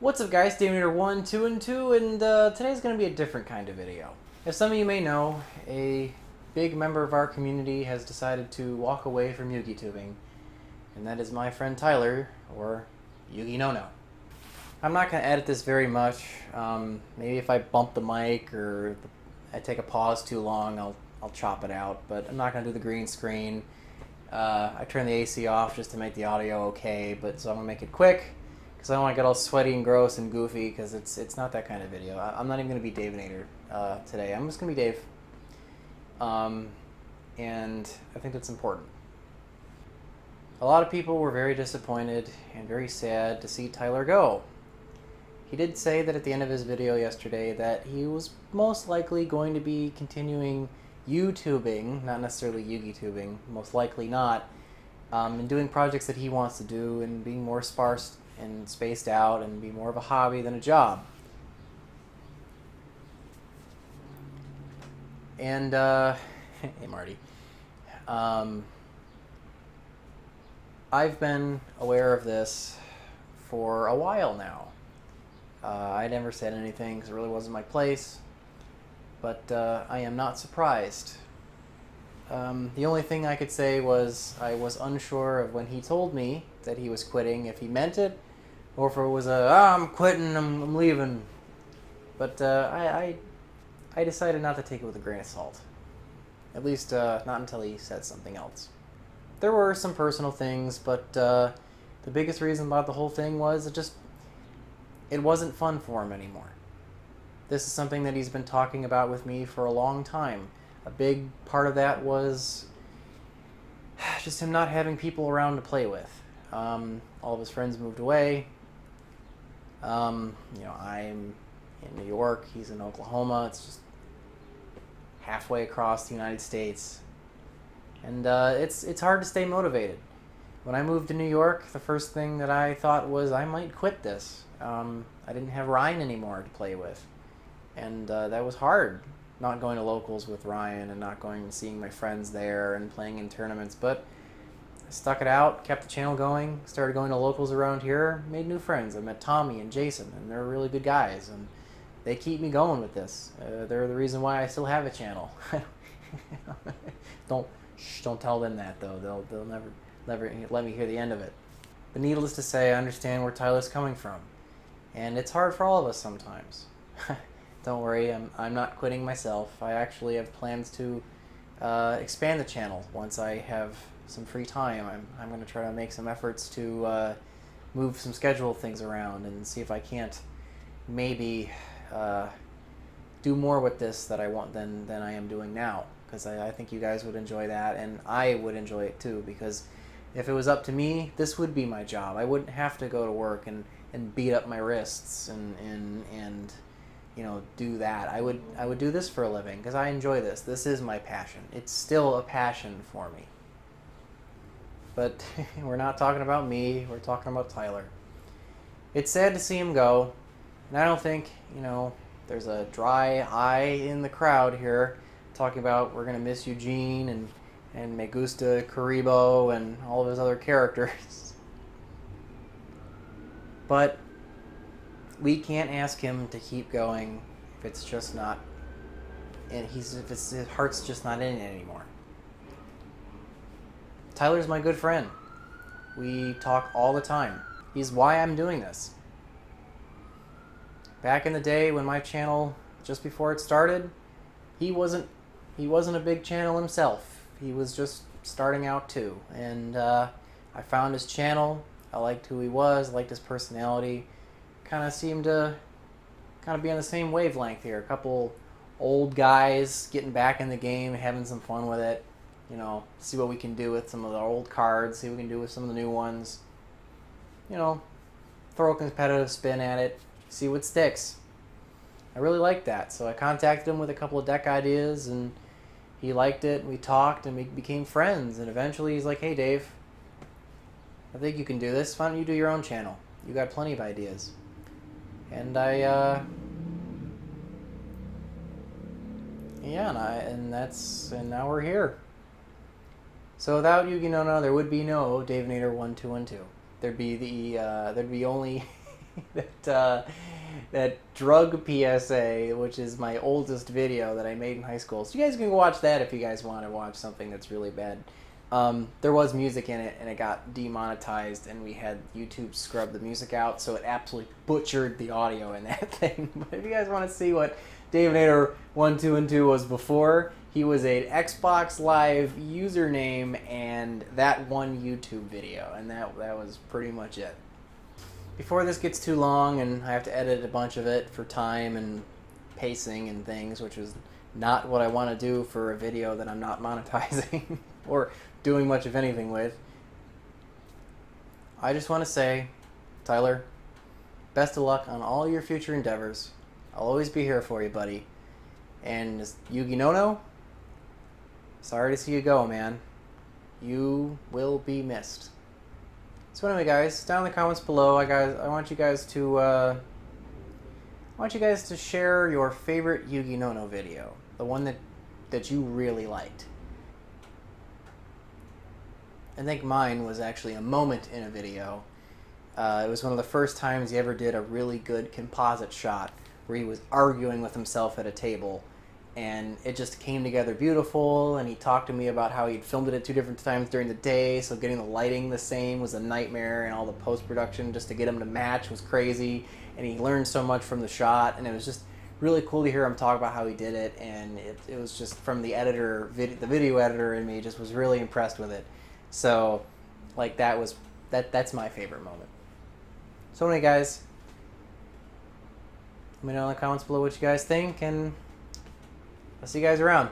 What's up guys, Daminator 1, 2, and 2, and today's going to be a different kind of video. As some of you may know, a big member of our community has decided to walk away from Yugi tubing, and that is my friend Tyler, or Yugi No No. I'm not going to edit this very much. Maybe if I bump the mic or I take a pause too long, I'll chop it out, but I'm not going to do the green screen. I turned the AC off just to make the audio okay, but so I'm going to make it quick. Because I don't want to get all sweaty and gross and goofy, because it's not that kind of video. I'm not even going to be Davinator today. I'm just going to be Dave. And I think that's important. A lot of people were very disappointed and very sad to see Tyler go. He did say that at the end of his video yesterday that he was most likely going to be continuing YouTubing, not necessarily Yugi tubing, most likely not, and doing projects that he wants to do and being more sparse and spaced out and be more of a hobby than a job. And, hey Marty. I've been aware of this for a while now. I never said anything because it really wasn't my place, but I am not surprised. The only thing I could say was I was unsure of when he told me that he was quitting, if he meant it, or if it was I'm quitting, I'm leaving. But I decided not to take it with a grain of salt. At least not until he said something else. There were some personal things, but the biggest reason about the whole thing was it wasn't fun for him anymore. This is something that he's been talking about with me for a long time. A big part of that was just him not having people around to play with. All of his friends moved away. I'm in New York, he's in Oklahoma. It's just halfway across the United States. And it's hard to stay motivated. When I moved to New York, the first thing that I thought was I might quit this. I didn't have Ryan anymore to play with. And that was hard, not going to locals with Ryan and not going and seeing my friends there and playing in tournaments. But I stuck it out, kept the channel going, started going to locals around here, made new friends. I met Tommy and Jason, and they're really good guys, and they keep me going with this. They're the reason why I still have a channel. Don't tell them that though. They'll never let me hear the end of it. But needless to say, I understand where Tyler's coming from, and it's hard for all of us sometimes. Don't worry, I'm not quitting myself. I actually have plans to expand the channel once I have some free time. I'm going to try to make some efforts to move some schedule things around and see if I can't maybe do more with this that I want than I am doing now, because I think you guys would enjoy that, and I would enjoy it too, because if it was up to me, this would be my job. I wouldn't have to go to work and beat up my wrists and do that. I would do this for a living because I enjoy this. This is my passion. It's still a passion for me. But we're not talking about me. We're talking about Tyler. It's sad to see him go, and I don't think there's a dry eye in the crowd here talking about we're gonna miss Eugene and Me Gusta Karibo and all of his other characters. But we can't ask him to keep going if it's just not, and his heart's just not in it anymore. Tyler's my good friend. We talk all the time. He's why I'm doing this. Back in the day when my channel, just before it started, he wasn't a big channel himself. He was just starting out too, and I found his channel. I liked who he was. I liked his personality. Kind of seemed to be on the same wavelength here. A couple old guys getting back in the game, having some fun with it. See what we can do with some of the old cards, see what we can do with some of the new ones. Throw a competitive spin at it, see what sticks. I really liked that, so I contacted him with a couple of deck ideas, and he liked it, and we talked, and we became friends, and eventually he's like, hey Dave, I think you can do this. Why don't you do your own channel? You got plenty of ideas. And and now we're here. So without Yugi No No, there would be no Davinator 1, 2, and 2. There'd be only that drug PSA, which is my oldest video that I made in high school. So you guys can watch that if you guys want to watch something that's really bad. There was music in it, and it got demonetized, and we had YouTube scrub the music out, so it absolutely butchered the audio in that thing. But if you guys want to see what Davinator 122 was before, he was an Xbox Live username and that one YouTube video, and that was pretty much it. Before this gets too long and I have to edit a bunch of it for time and pacing and things, which is not what I want to do for a video that I'm not monetizing or doing much of anything with, I just want to say, Tyler, best of luck on all your future endeavors. I'll always be here for you, buddy. And Yugi Nono, sorry to see you go, man. You will be missed. So anyway, guys, down in the comments below, I want you guys to share your favorite Yugi Nono video, the one that you really liked. I think mine was actually a moment in a video. It was one of the first times he ever did a really good composite shot where he was arguing with himself at a table, and it just came together beautiful. And he talked to me about how he'd filmed it at 2 different times during the day, so getting the lighting the same was a nightmare, and all the post-production just to get him to match was crazy. And he learned so much from the shot, and it was just really cool to hear him talk about how he did it. And it was just from the editor, the video editor in me just was really impressed with it. So, like, that's my favorite moment. So anyway, guys, let me know in the comments below what you guys think, and I'll see you guys around.